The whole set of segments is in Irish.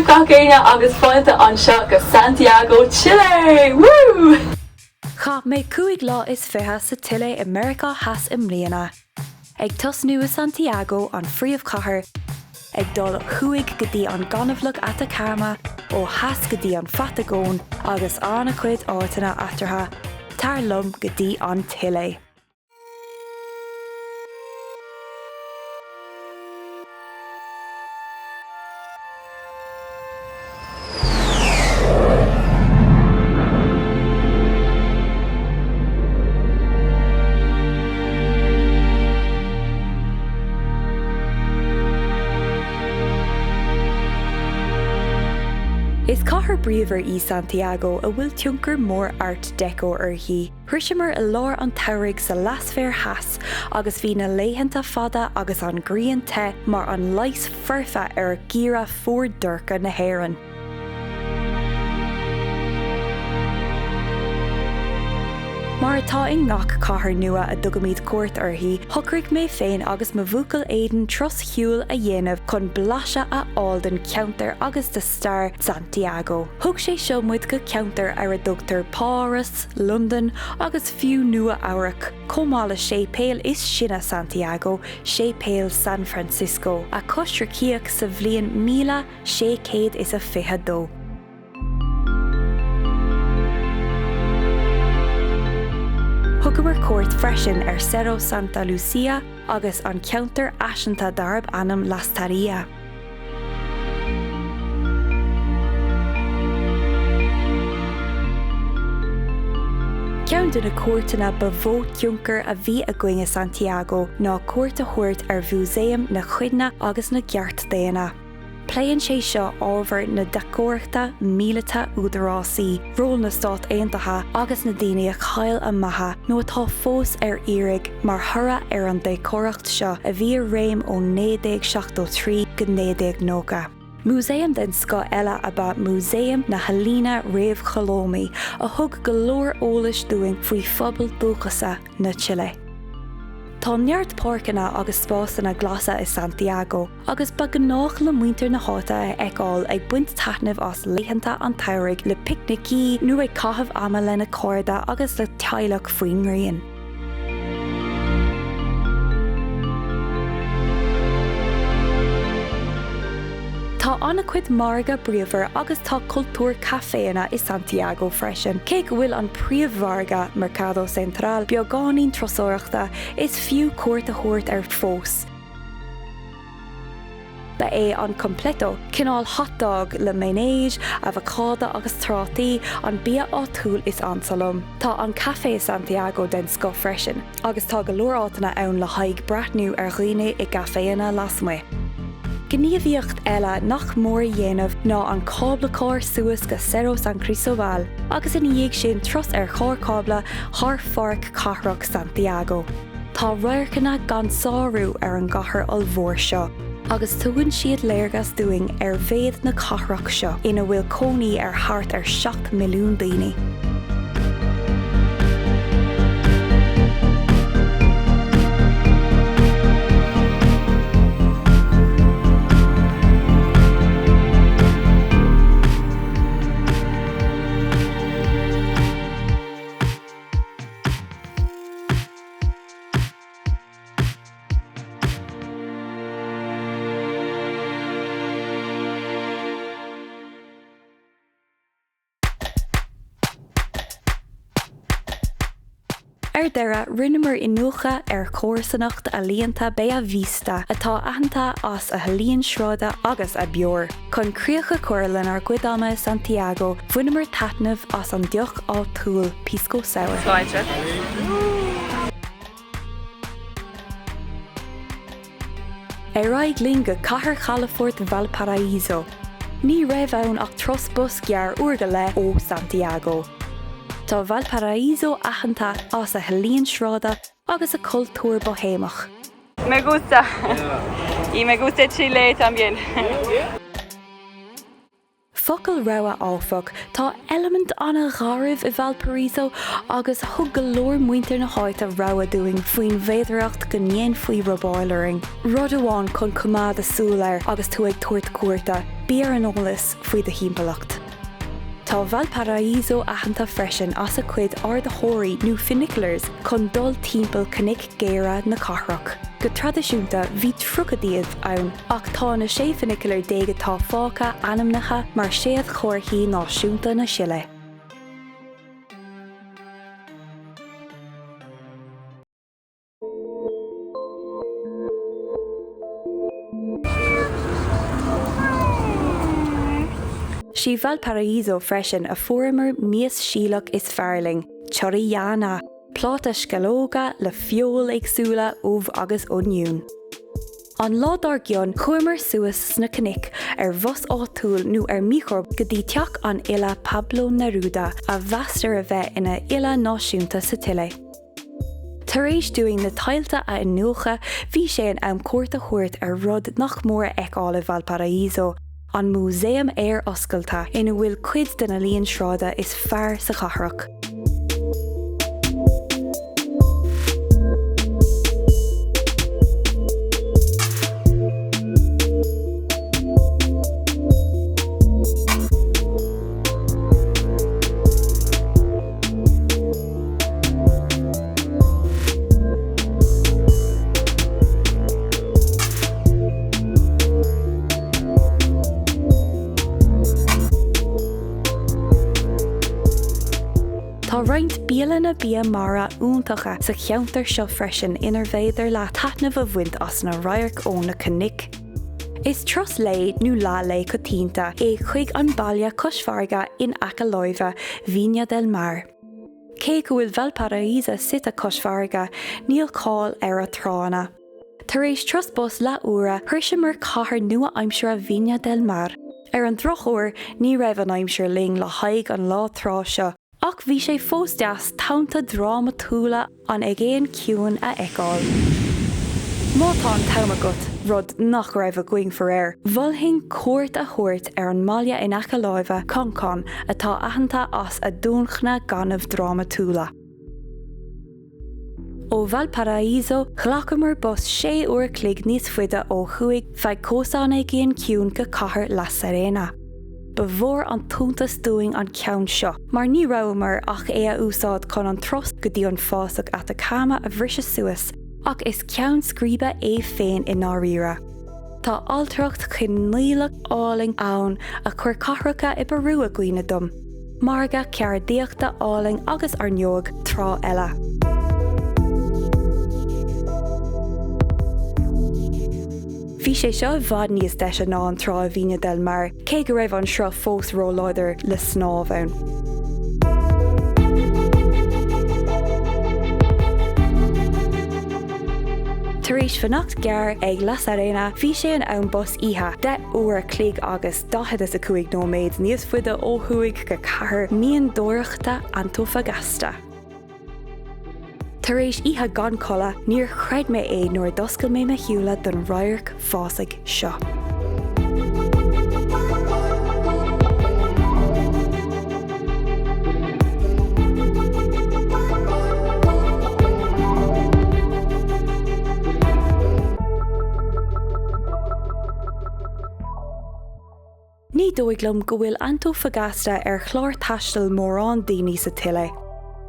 Siú gacéine agus fáilte anseo go Santiago, Chile! Woo! Cha mé 5 lá is fithe sa tSile America has mbliana. Ag tosnú Santiago an phríomh chathair, ag dul 5 go dtí an ganamhlach Atacama ó has go dtí an Fatagón agus anna cuid átainna atartha, tar liom go dtí an tSile. Is chathair bríomhar í Santiago a bhfuil tionchar mór art deco uirthi. Thrisimar i lár an tsamhraidh sa lasfear theas agus bhí na léitheanta fada agus an gríon te mar an leis forfa ar gíra fórdurca na hÉireann. Mar atá in ngach chathair nua a dugamíd cuairt uirthi, thugraigh mé féin agus mo bhuacail éideann troschiúil a dhéanamh chun blaise a fháil ceantar agus de star Santiago. Thug sé seo muid go ceantar ar a dtugtar Páras, London agus fiú nua amhrac. Comála sé péal is sinna Santiago, sé péal San Francisco, a costraíoch sa bhliain 1652. Thugamar cuairt freisin ar Cerro Santa Lucia agus an ceantar aisinta darb anam Las Taria. Ceantar na cuairteanna bhó tionchar a bhí a gcuine Santiago ná cuairte thuairt ar bhúséim na chuidne agus na geart déana. Pléann sé seo ábhar na decóireachta míleata údarásaí, ról na Stát Aontaithe agus na daoine a chail a maithe nó atá fós ar iarraig mar thura ar an decóireacht seo a bhí réim ó 1973 go 1990. Múséim den sco eile about Múséim na Helena raibh Cholómaí a thug go leor eolais dúing faoi phobal dúchasa na Chile. Tá neart páirceanna agus spásanna glasa is Santiago, agus ba gnách le muintir na háta a eáil ag buint taitneamh as léitheanta an tsamhraidh le picnicí nó ag caitheamh ama lena cóirda agus le tSileach faoin rion. Tá anna cuid marga bríomhar agus tá cultúr caféanna is Santiago freisin. Cé go bhfuil an príomhharga Mercado Central beagáinín trosóireachta is fiú cuairt a thuairt ar fós. Ba é an completo, cinál hotdog le méid, avocado agus trátaí, an bia áitiúil is ansalom. Tá an café Santiago den sco freisin, agus tá go leor átainna ann le haig brathnú ar dhaoine i gaféanna lasmuigh. Gníomhaíocht eile nach mór dhéanamh ná an cábla suas go Cerro San Cristóbal, agus in dhéag sin tros ar chóir cábla thar pharc cathrach Santiago. Tá roiirceanna gan sáú ar an gcathair olmhór seo, agus tugann siad léargas dúing ar bhéad na cathrach seo ina bhfuil cónaí ar thart ar 7 milliún daoine. Ar deire rinneamar inúcha ar chóirsannacht a líonanta bé a vísta atá aitheanta as a helíonn sráide agus a beor. Chun críocha cuirlann ar gcuidáma Santiago, bhuineamar taitneamh as an deoch áitiúil Pisco Sour. Sláinte. Raibh líon go chathair Chalafort Valparaíso. Ní raibh ann ach tros bus gear uairge le ó Santiago. Tá Valparaíso aitheanta as a helíonn sráide agus a cultúr bohéamach. Me gusta. Y me gusta Chile también. Focail rogha áfach, tá element anna ghairibh I Valparaíso agus thug go leor muintir na háit a rogha doing faoin bhéadaracht go ndéan faoi robáileing. Rud amháin chun cumad a súlair agus tú ag tuairt cuairta. bíar an ólas faoi de thimpeallacht. Tá Valparaíso aitheanta freisin as a cuid ardaitheoirí nó funiculars chun dul timpeall cnoic géire na cathrach. Go tradiisiúnta bhí trocadíobh ann ach tá na sé funicular déige tá fáca anamnacha mar séad chomharthaí náisiúnta na Chile. Sí Valparaíso freisin a fuaimar míos sílach is fearling, chreidiúint, pláta scalóga le fiol éagsúla ómh agus oniún. An ládar gcionn chuaimar suas sna cnoic bhos áitiúil nó míchorb go dtí teach an eile Pablo Neruda a bheastar a bheith ina eile náisiúnta sa Chile. Tar éis dúing na tailta a nuacha, bhí sé an am cuarta chuairt rud nach mór eicála Valparaíso, an múséum oscailta ina bhfuil cuid den na líon sráide is fearr sa cathrach. Tá roinnt bialana bia mara úntacha sa cheantar seo freisin inar bhéidir le taitneamh a bhaint as na radharc ón na cnoic. Is tros lei nó lá lei go tínta chuig an baile cosfarga in Gaeilgeoir Viña del Mar. Cé go bhfuil Valparaíso sit a cosfarga níl cáil a trána. Tar éis tros bos le ura thuirse mar cathair nua aimseir a Viña del Mar. An drochúir ní raibh an aimseir ling le haig an lá trá seo, ach bhí sé fós deas tannta dráma túla an agéon ciúin a eicáil. Mátá an tam agat rud nach raibh a going for bhulthaing cuairt a thuairt an mbaile in Gaeilgeoir concán atá aitheanta as a dúnchna ganmh dráma túla. Ó Valparaíso chlacamar bus 6 uair clig níos fuide ó chuaig feadh cósán agéon ciúin go cathair La Serena. Ba bhór an túntas dúing an ceann seo, mar ní raibhmar ach a úsáid chun an trost go dtí an fásach Atacama a bhrisise suas, ach is ceann scríbe féin in áiríre. Tá altracht chnílach áling ann a chuir cathracha i barú a gcuoine dom, marga ceardíochta áling agus ar neog trá eile. Bhí sé seo bhfad níos deise ná an trá Viña del Mar, cé go raibh an seo fós róláidir le snámh ann. Tar éis fannacht gear ag La Serena, bhí sé an ann bus ithe 10 uair clig agus 45 nóméid níos fuide ó thuaig go cathair míon dóireachta Antofagasta. Tar éis ithe gan colla níor chreid mé nuair doscail mé hiúla don radharc fásaigh seo. Ní dóiglumm go bhfuil Antofagasta chláir taistil mórán daoine sa Chile.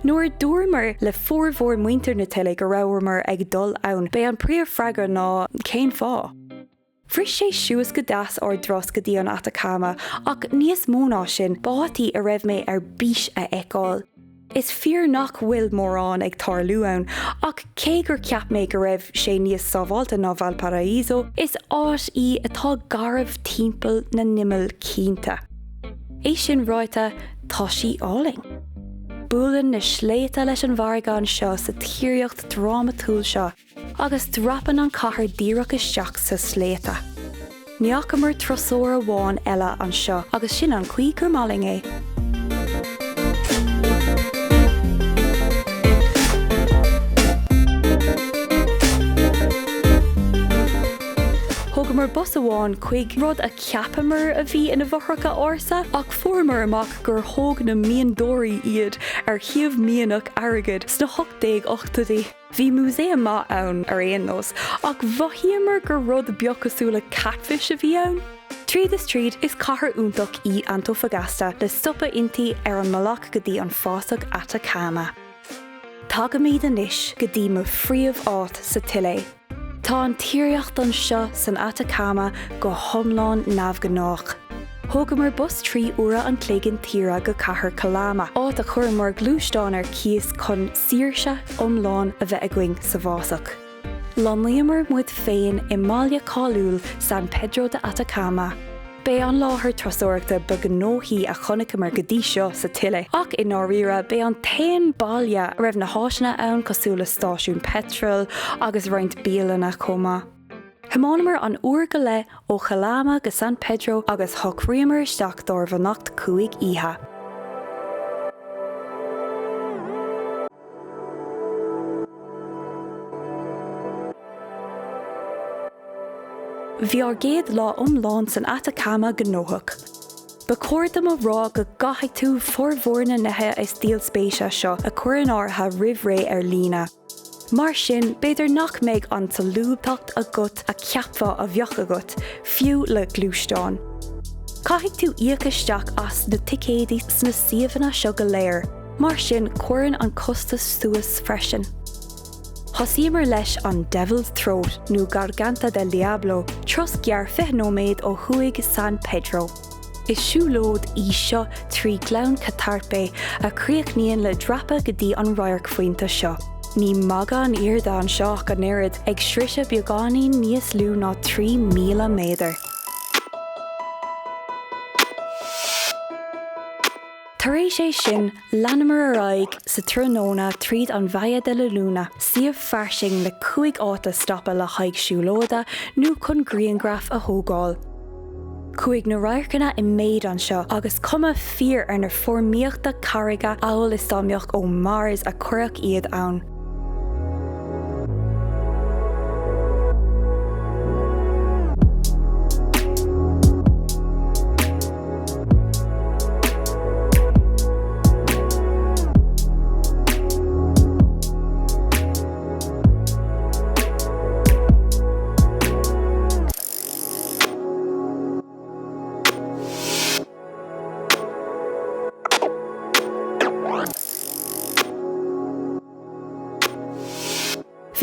Nuair dúirmar le fórmhór muintir na Chile go rabharmar ag dul ann, bé an príomhfreagar ná cén fá. Bhris sé siúas go deas dros go dtí an Atacama, ach níos móná sin bátaí a raibh mé bís a eicáil. Is fear nach bhfuil mórán ag tarlú ann, ach cé gur ceap mé go raibh sé níos sábháilta ná Valparaíso, is áit atá garbh timpeall na nimil cínta. É sin ráite tá sí áling. Búlann na sléite leis an bhargáin seo sa tíocht dramatúil seo, agus drapan an cathair díreach isteach sa sléite. Níochamar trosóir amháin eile an seo, agus sin an chuí gur máling é. Thugam mar bus amháin chuig rud a ceapamar a bhí ina bhthracha orsa, ach fuaimar amach gur thóg na miondóirí iad chiamh mianach airgid sna 1880. Bhí múséum má ann éon nos, ach bhaithíamar gur rud beochasúla catfish a bhí ann. Tríd is tríd is chreidiúintach í Antofagasta le stoppa inti an mbealach go dtí an phásach Atacama. Tá go míad anois go dtí mo phríomh áit sa tSile. Tá an tíreacht an seo san Atacama go thomláin neamhghnách. Thóga mar bus 3 uair an cléigean tíre go cathair Calama, áit a chur mar glúisteán ar cíos chun saoirse iomlán a bheith againn sa bhásach. Lonlaíomar muid féin i Mália Cáiliúil San Pedro de Atacama. Bé an láthair trasúirta ba gnóthaí a chonacha mar go dtí seo sa tSile. Ach in áiríre bé an tain baile a raibh na háisina ann cosúla stáisiún petrol agus roinnt bialanna comá. Thománamar an uair go le ó Calama go San Pedro agus thocraíomar isteach dár bhanacht 5 oíche. Bhí ar géad lá iomlán san Atacama gnóthach. Ba cuairdam a rá go gachaidh tú formhórna nethe is stíl spéise seo a chuir an ártha roimh ré ar lína. Mar sin, beidir nach méid an talúbtacht agat a ceapfa a bheoch agat, fiú le glúisteán. Caithfidh tú íochaisteach as na ticéadaí sna siomhanna seo go léir, mar sin cuireann an costas suas freisin. Thosaíomar leis an Devil's Throat nó Garganta del Diablo, tros gear feichnóméid ó thuaidh San Pedro. Is siúlód í seo trí glán catarpe a chríochnaíonn le drapa go dtí an roiarc faointa seo. Ní maga an iardáin seo go neirid ag srise beagánaí níos lú ná 3,000 méadar. Tar éis sé sin, leanamar a raibh sa tróna tríd an Valle de la Luna, siomh farsing le 5 áta stoppa le haig siúlóda nó chun griangraf a thógáil. Cuaig na raircanna i méid an seo agus cuma fíor ar na formíochta carraige áil is dámbeach ó Mars a cuireadh iad ann.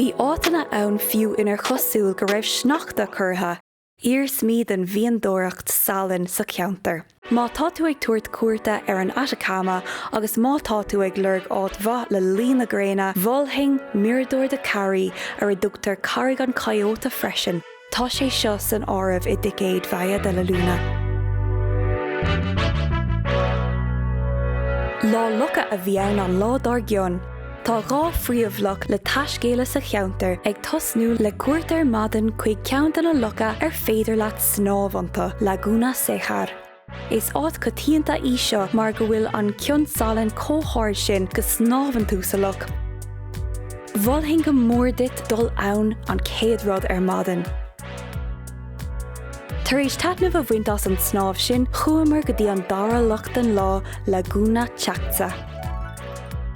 Bhí átainna ann fiú inar chosúil go raibh sneachta curtha, ír smíd an bhíondóireacht salann sa ceantar. Má tá tú ag tuairt cuairta ar an Atacama agus má tá tú ag lurg áit bha le lína gréine, bholthing mirador de Cari ar a dúchtar carraig an coyote freisin. Tá sé seo san áireamh i dticéad Valle de la Luna. Lá lucha a bhí ann an lá Gaeilgeoir. Tá rá phríomhlach le taiscéala sa cheantar ag tosnú le cuairtear madan chuig ceantar na lucha ar féidir leat snámhanta Laguna Secar. Is áit go tíonta í seo mar go bhfuil an cionn salann cóthir sin go snámhan tú sa luch. Bholthing go mór dit dul ann an céad rud ar madan. Tar éis taitneamh a bhaint as an snámh sin, chuamar go dtí an dara lucht an lá Laguna Chaith.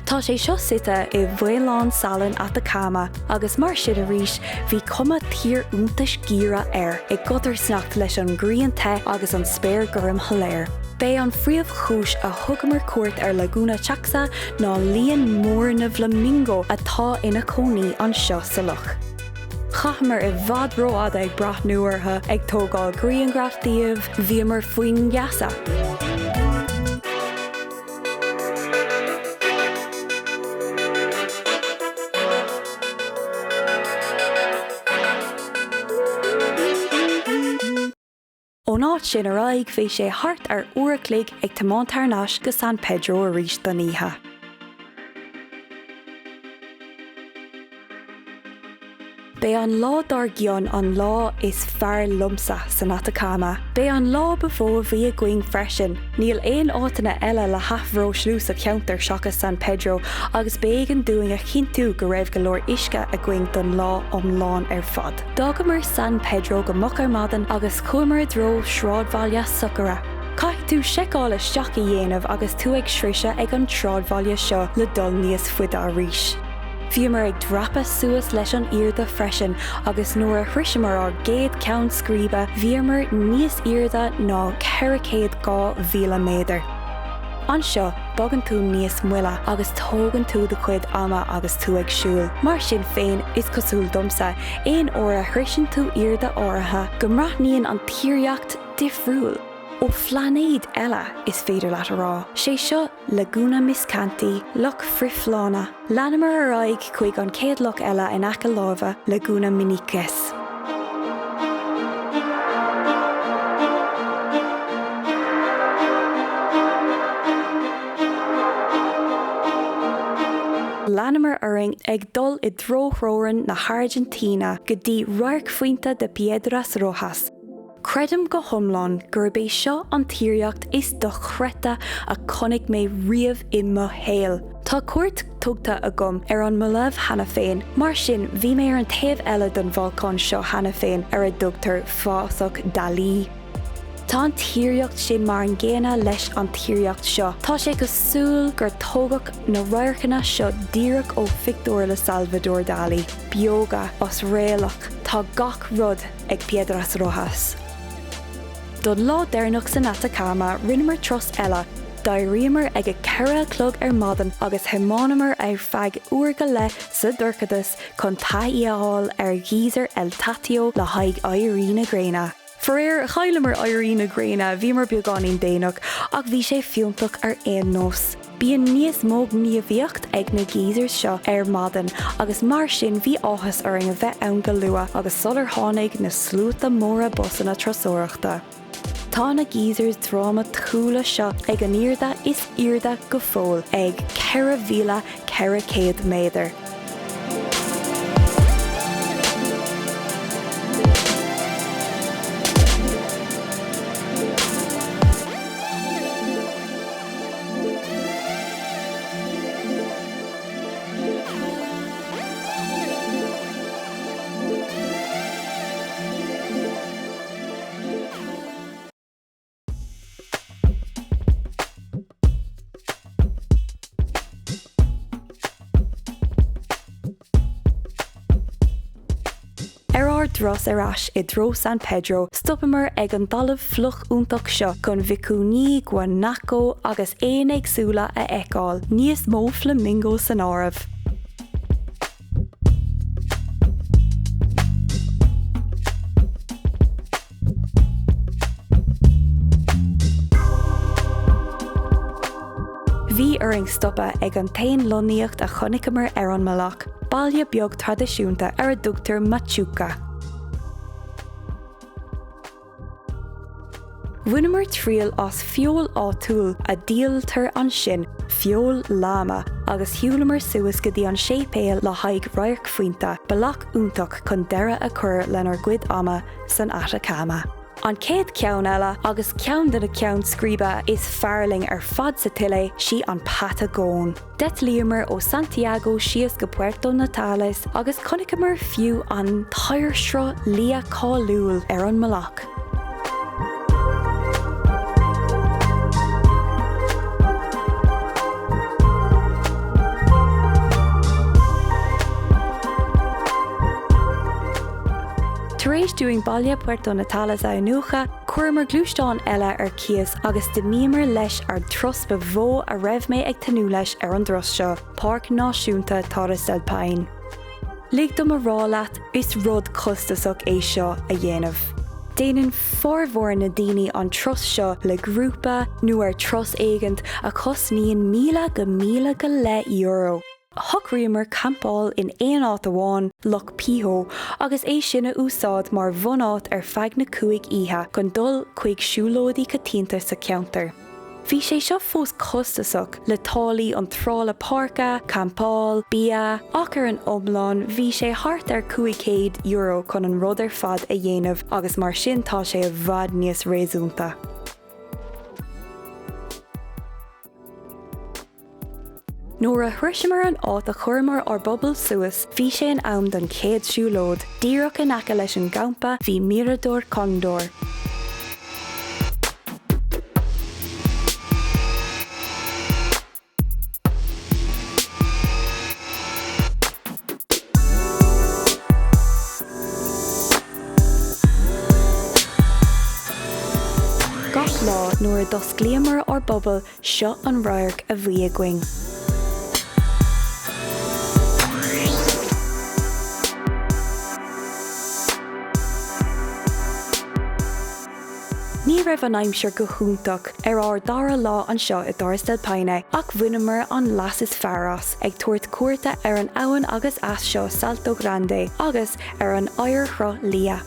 Tá sé seo site i bhfuilán salann Atacama agus mar sin a rís bhí cuma tír úntais gíra air ag gotar sneacht leis an gríon te agus an spéir gorim tholéir. Bé an phríomh chúis a thugamar cuairt ar Laguna Chaith ná líon mór na flamingo atá ina cónaí an seo sa luch. Chaithmar i bhfad róáda ag brath nuairtha ag tógáil griangraf díobh bhíomar faoin gheasa. Ó náit sin a raibh bhí sé thart ar uairclaigh ag tMontarnáis go San Pedro a rís don oíche. Bé an lá Gaeilgeoir an lá is fearr lumsa san Atacama. Bé an lá befó bhí a going freisin. Níl éon átainna eile le haithró slú sa ceantar seachas San Pedro agus béag an dúing a chintú go raibh go leor isce a going don lá iomlán ar fad. D'ágamar San Pedro go muc ar madan agus chuamar dro sráidbhaile sucara. Caithfidh tú seiceáil isteach a dhéanamh agus tú ag srise ag an sráidbhaile seo le dul níos fuide a rís. Bhí mar ag drapa suas leis an irda freisin agus nuair a thrisimar á géad ceann scríbe bhíomar níos irda ná 400,000 méadar. Anseo, bogann tú níos muile agus tógann tú de chuid ama agus tú ag siúil. Mar sin féin is cosúil domsa, éon óra thrisin tú irda áirithe go mbraithníonn an tíreacht difriúil. Ó phláinéid eile is féidir leat a rá. Sé seo Laguna Miscanti, Loch Friflána. Leanamar a raig chuig an céad loch eile in aice láimhe Laguna Minicis. Leanamar uring ag dul I dróthróireann na Argentina go dtí Roirc Fuente de Piedras Rojas. Credim go thomláin gur bé seo an tíreacht is do chreita a chonig mé riamh I mo héal. Tá cuairt tugta agam ar an mulamh hena féin, mar sin bhí mé ar an taobh eile don bholcán seo hena féin ar a dtugtar Fásach Dalí. Tá an tíreacht sin mar an ggéana leis an tíreacht seo. Tá sé go súil gur tógach na roircanna seo díreach ó Victor le Salvador Dalí. Bioga os réalach, tá gach rud ag Piedras Rojas. Dod lá déirnach san Atacama rinnemer tros eile, dairiamar ag a ceithre clog ar madan agus hemonimar ar feadh uair go le sa dorcadas chun taiíáil ar gíosar El Tatio le haig éirí na gréine. Foréir chailimar éirí na gréine bhí mar beagáín déanaach ach bhí sé fiúntach ar aon nós. Bíonn níos móg níomhíocht ag na gíosar seo ar madan agus mar sin bhí áthas ar an bheith ann go lua agus sular tháinig na slúta móra bosanna trasóireachta. Tá na gíosars dráma túla seo ag an irda is irda go fóil ag 4,400 méadar. Dros arás I dro San Pedro, stoppamar ag an dalamh fluch úntaach seo gon vicúní Guanaco agus éon éagsúla a eicáil, níos mó flamingo san áireamh. Bhí uring stoppa ag an tain loníocht a chonigimar ar an mbealach, bailile beag tradiisiúnta ar a dúchtar Machuca. Bhuinimar tríal as fiol áitiúil a díaltar an sin, fiol láma, agus hiúlamar suas go dtí an sépéal le haig Roirc Fuente, bealach úntaach chun deireadh a chur lenar gcuid ama san Atacama. An céad ceann eile agus ceann de na ceann scríbe is fearling ar fad sa tile sí an Patagón. Det liomar ó Santiago sios go Puerto Natales agus chonigimar fiú an tairsro lia cáúil ar an mbealach. Taréis dúing bailile Puerto Natales a nucha, cuairmar glúisteáin eile ar cias agus de mímar leis ar tros ba bhó a raibh mé ag tanú leis ar an dros seo, Parc Náisiúnta Torres del Paine. Lig dom a rá leat is rud costasach é seo a dhéanamh. Déanann formhór na daoine an tros seo le grúpa nó ar tros éigent a cosníonn míle go le euro. Thugriamar campáil in éon áit amháin Loch Piho agus é sinna úsáid mar bhunáit ar feadh na cuaig oíche gon dul chuig siúlódaí catínta sa ceantar. Bhí sé seo fós costasach le tálaí an trála parca, campáil, bia, ach ar an omláin bhí sé thart ar €200 chun an rud ar fad a dhéanamh agus mar sin tá sé a bhfad níos réasúnta. Nuair a thrisimar an áit a chuirmar ar bobbal suas, bhí sé an am don céad siúlód, díreach in aice leis an gampa bhí Mirador Condor. nuair a doscléamar or bobbal seo an roirg a bhí a going. Ní raibh an aimseir go húntaach ar dara lá an seo I doras del Paine ach bhuinimir an lasas fearras ag tuairt cuairte ar an abhainn agus as seo Salto Grande agus ar an oighear lia.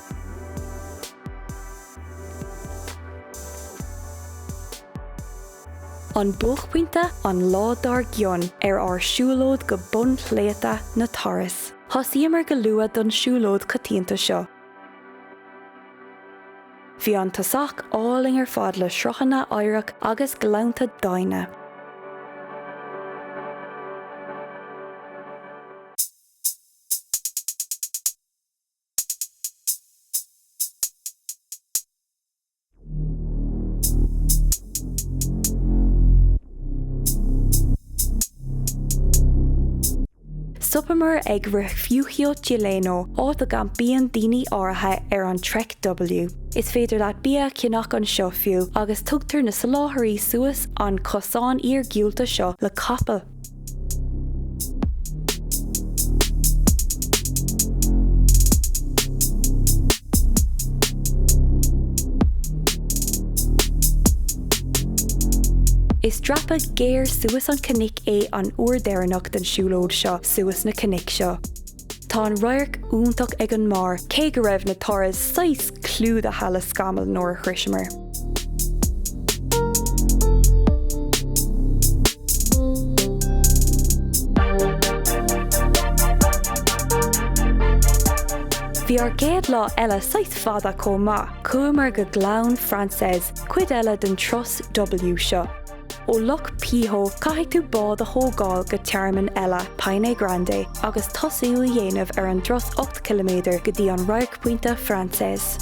An buachpointe an ládar gionn ar siúlód go bun chléata na theas. Thosaíomar go luath don siúlód coitianta seo. Bhí an tasach áling ar fad le srochanna oidhreach agus glánta daine. Supamar ag Refugio Chileno áit a gan bíon daoine áirithe ar an Trek W. Is féidir leat bia cinach an seo fiú agus tugtar na soláthairí suas an cosán iargiúlta seo le capall. Is drapa géir suas an cnic an uair-deireanach den siúlód seo suas na cnic seo. Tá an roirg úntach ag an mar, cé go raibh na theas 6 clúd a hala scamal nóir chrisimir. Bhí ar géad lá eile 6 fada comá, cuamar go glán Francés, cuid eile den Tros W seo. Ó Loch Piho caiigh tú bád a thógáil go tearmann eile Paine Grande agus tosaíú dhéanamh ar an dros 8 km go dtí an roirg pointe Francés.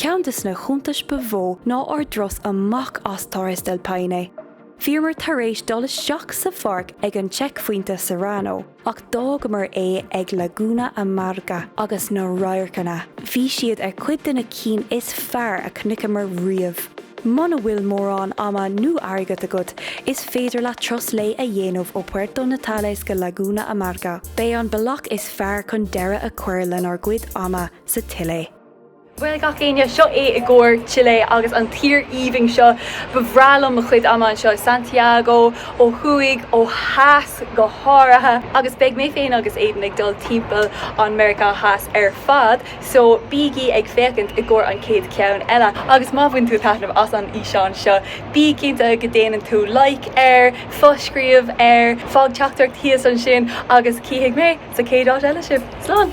Ceantas na chuntais bevó ná ar dros amach as Doras del Paine. Fiormar tar éis dolas seach sa farc ag an checkpointe Serrano, ach dágamar ag Laguna Amarga agus na Roircanna. Bhí siad ar cuid na cín is fearr a cnicamar riamh. Mana bhfuil mórán ama nó airgad agat, is féidir le tros lé a dhéanamh ó Puerto Natales go Laguna Amarga. Bé an bealach is fearr chun deire a cuirlan ar gcuid ama sa Chile. Well gach aine seo Gaeilgeoir Chile agus an tír íbhing seo bhrealam a chuid ama an seo Santiago ó thuaidh ó theas go háirithe agus beag mé féin agus éidean ag dul timpeall an America theas ar fad so bígí ag fécint I gcóir an céad ceann eile agus má bhain tú taitnamh as an íseán seo bí cinnte go déanann tú like foscríomh fág teachtar theas an sin agus cíigh mé sa céad áit eile sib. Slán!